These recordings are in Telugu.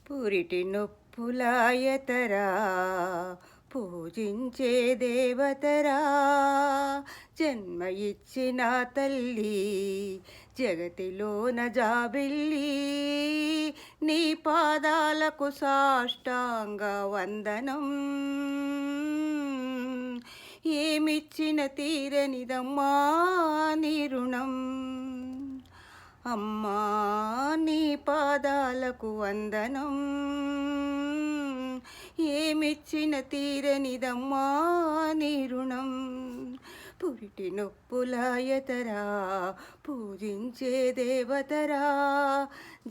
పురిటి నొప్పులాయతరా పూజించే దేవతరా జన్మ ఇచ్చిన తల్లి జగతిలోన జాబిల్లి నీ పాదాలకు సాష్టాంగ వందనం ఏమిచ్చిన తీరనిదమ్మా నీ రుణం అమ్మా నీ పాదాలకు వందనం ఏమిచ్చిన తీరనిదమ్మా నీ రుణం పురిటి నొప్పులాయతరా పూజించే దేవతరా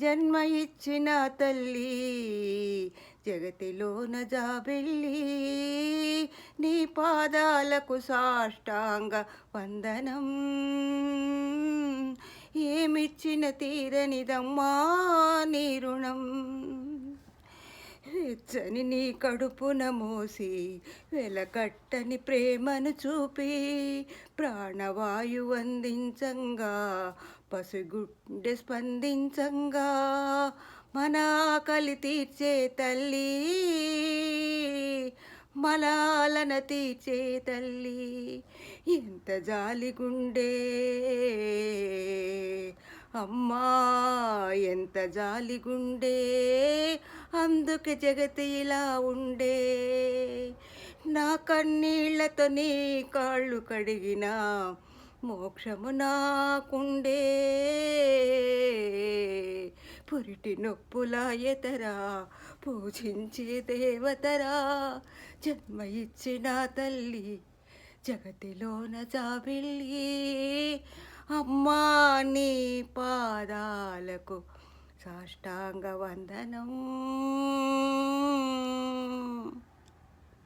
జన్మ ఇచ్చిన తల్లి జగతిలోన జాబిల్లి నీ పాదాలకు సాష్టాంగ వందనం ఏమిచ్చిన తీరనిదమ్మా నీ రుణం వెచ్చని నీ కడుపున మోసి వెలకట్టని ప్రేమను చూపి ప్రాణవాయు అందించంగా పసిగుండె స్పందించంగా మన ఆకలి తీర్చే తల్లి మలాలన తీర్చే తల్లి ఎంత జాలిగుండే అమ్మా ఎంత జాలిగుండే అందుకే జగతి ఇలా ఉండే నా కన్నీళ్లతో నీ కాళ్ళు కడిగిన మోక్షము నాకుండే పురిటి నొప్పులాయతరా పూజించే దేవతరా జన్మ ఇచ్చిన తల్లి జగతిలోన జాబిల్లి అమ్మా నీ పాదాలకు సాష్టాంగ వందనం.